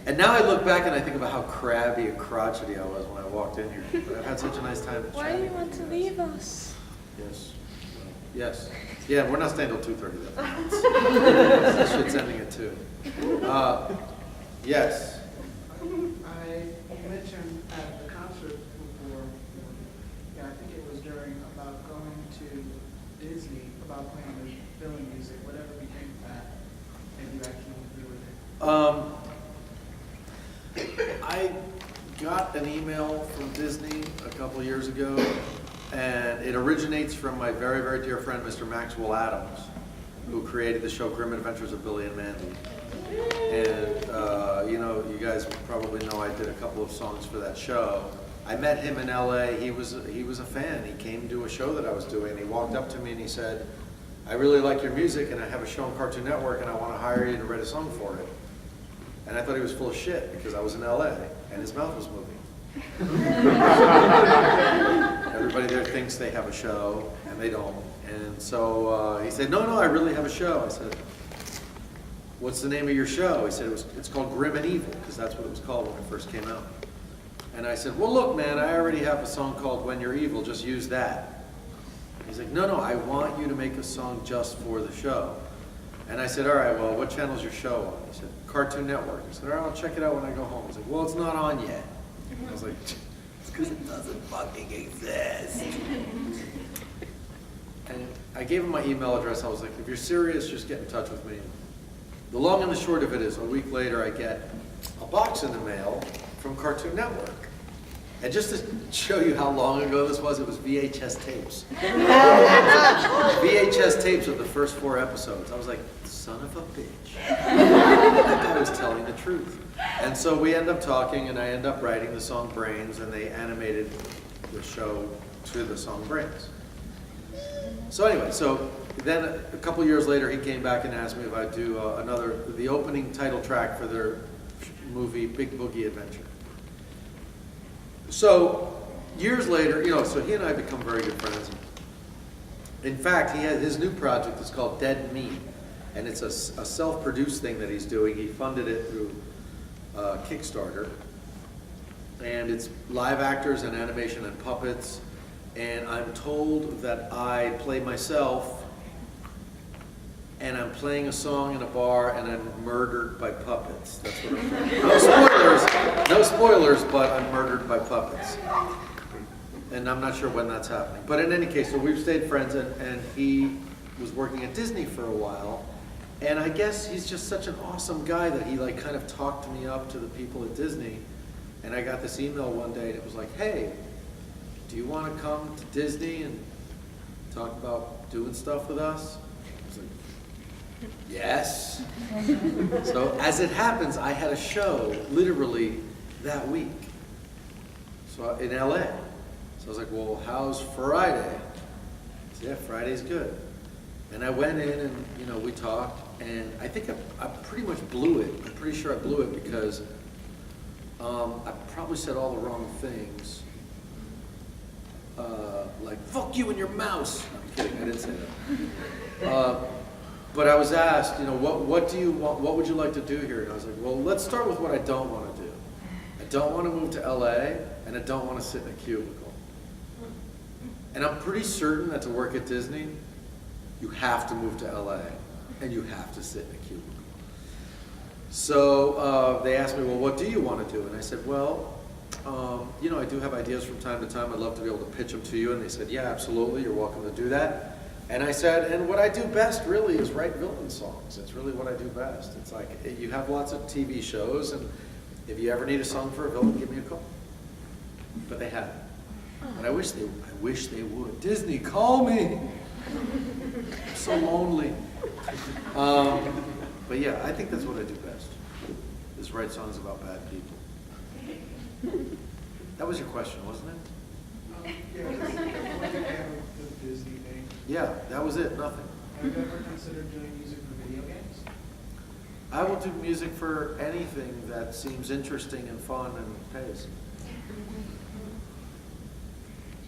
And now I look back and I think about how crabby and crotchety I was when I walked in here. But I've had such a nice time Why do chatting you want with to you leave guys. us? Yes, yes. Yeah, we're not staying till 2:30. This shit's ending at 2. Yes. I mentioned at the concert before, yeah, I think it was during about going to Disney, about playing the villain music, whatever became of that, and you actually do with it. I got an email from Disney a couple years ago, and it originates from my very, very dear friend, Mr. Maxwell Adams. who created the show Grim Adventures of Billy and Mandy. And, you know, you guys probably know I did a couple of songs for that show. I met him in LA. He was a fan. He came to a show that I was doing. He walked up to me and he said, I really like your music and I have a show on Cartoon Network and I want to hire you to write a song for it. And I thought he was full of shit because I was in LA and his mouth was moving. Everybody there thinks they have a show and they don't. And so he said, no, I really have a show. I said, what's the name of your show? He said, it's called Grim and Evil, because that's what it was called when it first came out. And I said, well, look, man, I already have a song called When You're Evil, just use that. He's like, no, I want you to make a song just for the show. And I said, all right, well, what channel's your show on? He said, Cartoon Network. I said, all right, I'll check it out when I go home. He's like, well, it's not on yet. I was like, it's because it doesn't fucking exist. And I gave him my email address. I was like, if you're serious, just get in touch with me. The long and the short of it is, a week later, I get a box in the mail from Cartoon Network. And just to show you how long ago this was, it was VHS tapes. VHS tapes of the first 4 episodes. I was like, son of a bitch. That guy was telling the truth. And so we end up talking, and I end up writing the song Brains, and they animated the show to the song Brains. So anyway, so then a couple years later, he came back and asked me if I'd do the opening title track for their movie Big Boogie Adventure. So years later, you know, so he and I become very good friends. In fact, he had his new project is called Dead Meat, and it's a self-produced thing that he's doing. He funded it through Kickstarter, and it's live actors and animation and puppets. And I'm told that I play myself, and I'm playing a song in a bar, and I'm murdered by puppets. That's what I'm doing. No spoilers, but I'm murdered by puppets. And I'm not sure when that's happening. But in any case, so we've stayed friends, and he was working at Disney for a while. And I guess he's just such an awesome guy that he like kind of talked me up to the people at Disney. And I got this email one day, and it was like, hey, do you want to come to Disney and talk about doing stuff with us? I was like, yes. So as it happens, I had a show literally that week, so in LA. So I was like, well, how's Friday? I said, yeah, Friday's good. And I went in and, you know, we talked, and I think I pretty much blew it. I'm pretty sure I blew it because I probably said all the wrong things. Like, fuck you and your mouse. No, I'm kidding, I didn't say that. But I was asked, you know, what do you want, what would you like to do here? And I was like, well, let's start with what I don't want to do. I don't want to move to LA, and I don't want to sit in a cubicle. And I'm pretty certain that to work at Disney, you have to move to LA, and you have to sit in a cubicle. So they asked me, well, what do you want to do? And I said, well, you know, I do have ideas from time to time. I'd love to be able to pitch them to you. And they said, yeah, absolutely. You're welcome to do that. And I said, and what I do best really is write villain songs. It's really what I do best. It's like, you have lots of TV shows, and if you ever need a song for a villain, give me a call. But they haven't. And I wish they would. Disney, call me. I'm so lonely. But yeah, I think that's what I do best, is write songs about bad people. That was your question, wasn't it? Yeah, just one thing about the Disney thing. Yeah, that was it, nothing. Have you ever considered doing music for video games? I will do music for anything that seems interesting and fun and pays.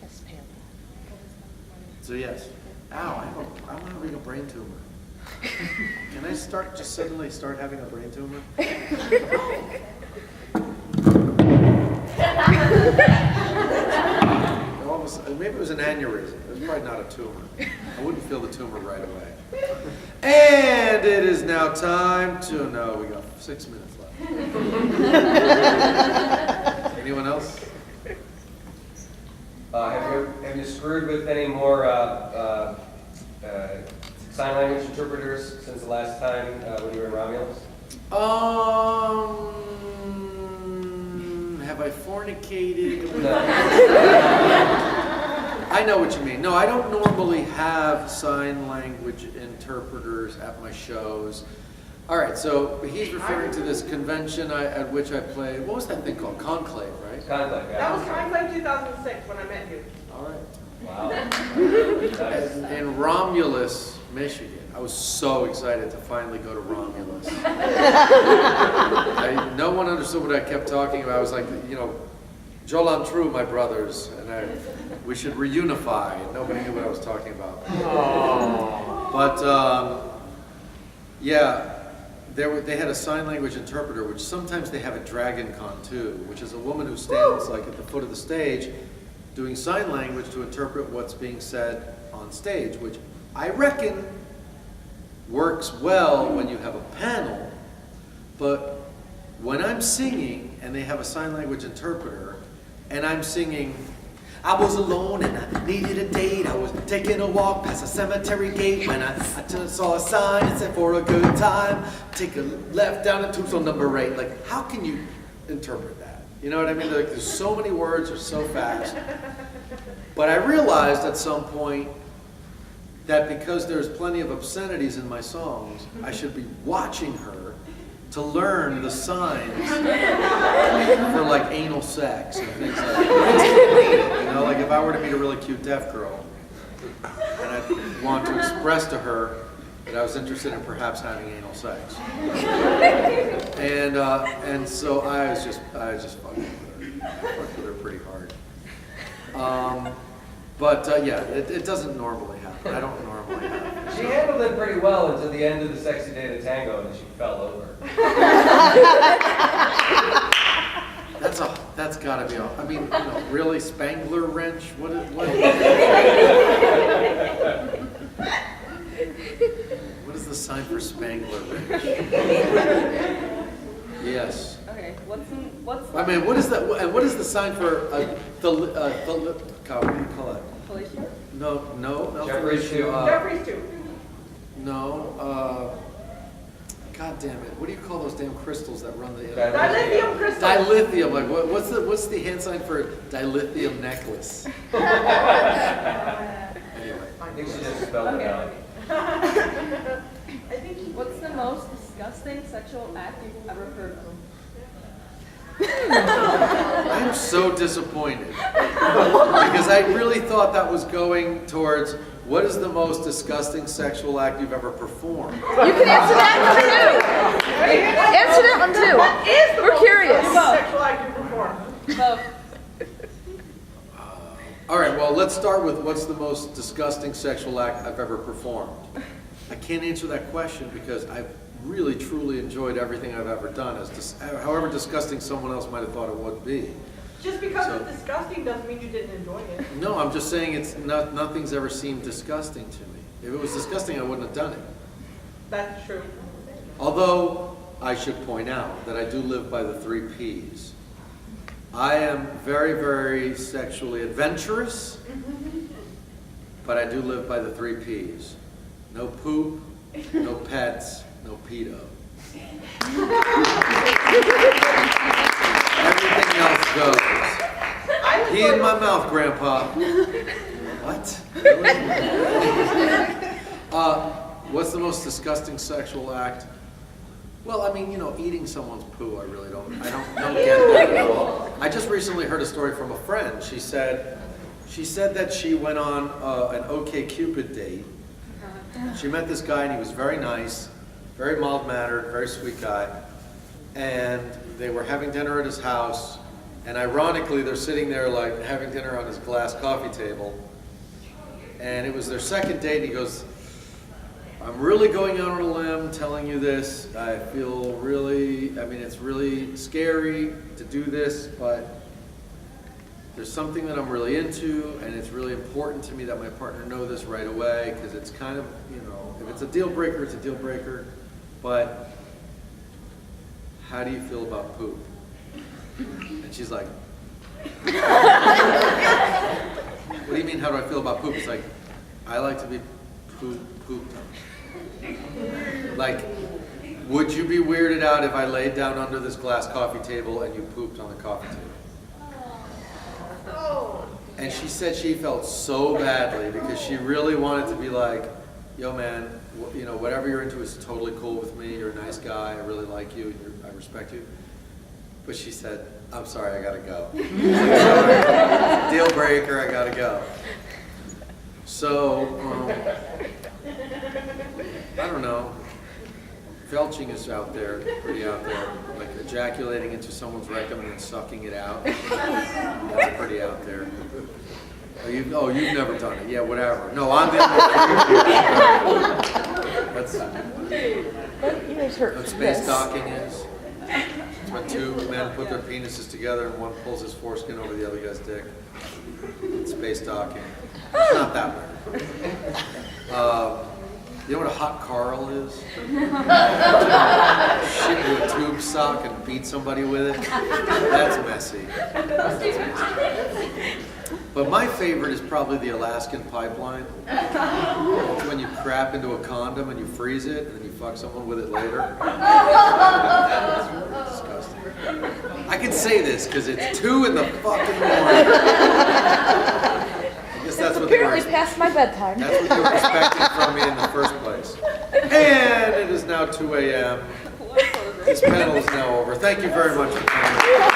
Yes, Pam. So yes. Ow, I'm having a brain tumor. Can I suddenly start having a brain tumor? Maybe it was an aneurysm. It was probably not a tumor. I wouldn't feel the tumor right away. And it is now time to, no, we got 6 minutes left. Anyone else? Have you screwed with any more sign language interpreters since the last time when you were in Romulus? Have I fornicated? No. I know what you mean. No, I don't normally have sign language interpreters at my shows. All right, so he's referring to this convention at which I played. What was that thing called? Conclave, right? Conclave, yeah. That was Conclave 2006 when I met you. All right. Wow. Nice. In Romulus, Michigan. I was so excited to finally go to Romulus. No one understood what I kept talking about. I was like, you know, Jolan True, my brothers, and we should reunify. And nobody knew what I was talking about. But yeah, they had a sign language interpreter, which sometimes they have at Dragon Con too, which is a woman who stands like at the foot of the stage doing sign language to interpret what's being said on stage, which I reckon works well when you have a panel, but when I'm singing and they have a sign language interpreter and I'm singing, I was alone and I needed a date, I was taking a walk past a cemetery gate when I saw a sign that said for a good time, take a left down to Tucson number 8. Like, how can you interpret that? You know what I mean? Like, there's so many words, they're so fast. But I realized at some point that because there's plenty of obscenities in my songs, I should be watching her to learn the signs for like anal sex and things like that. You know, like if I were to meet a really cute deaf girl and I want to express to her that I was interested in perhaps having anal sex. And so I was just fucking with her. I fucked with her pretty hard. Yeah, it doesn't normally happen. I don't normally happen. She handled it pretty well until the end of the Sexy Day to Tango, and then she fell over. That's gotta be all. I mean, you know, really, Spangler wrench? What? What is the sign for Spangler wrench? Yes. Okay, what's I mean, what is that? And what is the sign for what do you call it? Felicia? No. Jeffrey's Felicia, too. Jeffrey's too. No. God damn it! What do you call those damn crystals that run the? Dilithium crystal. Dilithium. Like what's the hand sign for dilithium necklace? Anyway. I think she just spelled it out. I think he What's the most disgusting sexual act you've ever heard of? I'm so disappointed because I really thought that was going towards what is the most disgusting sexual act you've ever performed. You can answer that one too. Answer that one too. What is the We're most curious. sexual act you perform? Both. All right, well, let's start with what's the most disgusting sexual act I've ever performed. I can't answer that question because I've really truly enjoyed everything I've ever done, however disgusting someone else might have thought it would be. Just because it's disgusting doesn't mean you didn't enjoy it. No, I'm just saying nothing's ever seemed disgusting to me. If it was disgusting, I wouldn't have done it. That's true. Although, I should point out that I do live by the 3 Ps. I am very, very sexually adventurous, but I do live by the 3 Ps. No poop, no pets, no pedo. Everything else goes. Pee in my mouth, Grandpa. What? What's the most disgusting sexual act? Well, I mean, you know, eating someone's poo, I don't get that at all. I just recently heard a story from a friend. She said that she went on an OkCupid date. She met this guy and he was very nice, very mild-mannered, very sweet guy. And they were having dinner at his house. And ironically, they're sitting there like having dinner on his glass coffee table. And it was their second date. He goes, I'm really going out on a limb telling you this. I feel really, it's really scary to do this, but there's something that I'm really into, and it's really important to me that my partner know this right away, because it's kind of, you know, if it's a deal breaker, it's a deal breaker. But how do you feel about poop? And she's like, what do you mean, how do I feel about poop? It's like, I like to be pooped on. Like, would you be weirded out if I laid down under this glass coffee table and you pooped on the coffee table? Oh. And And she said she felt so badly because she really wanted to be like, yo man, you know, whatever you're into is totally cool with me. You're a nice guy. I really like you. I respect you. But she said, I'm sorry, I gotta go. Deal breaker, I gotta go. So, I don't know. Felching is out there, pretty out there. Like ejaculating into someone's rectum and then sucking it out. That's pretty out there. You've never done it. Yeah, whatever. No, I'm the That's You guys hurt what from space this. docking is. It's when two men put their penises together and one pulls his foreskin over the other guy's dick. It's space docking. It's not that weird. You know what a hot Carl is? Shit into a tube sock and beat somebody with it. That's messy. But my favorite is probably the Alaskan pipeline. It's when you crap into a condom and you freeze it and then you fuck someone with it later. That's disgusting. I can say this because it's 2 in the fucking morning. I guess that's what they were. Apparently past my bedtime. That's what you were expecting from me in the first place. And it is now 2 a.m. This panel is now over. Thank you very much for coming.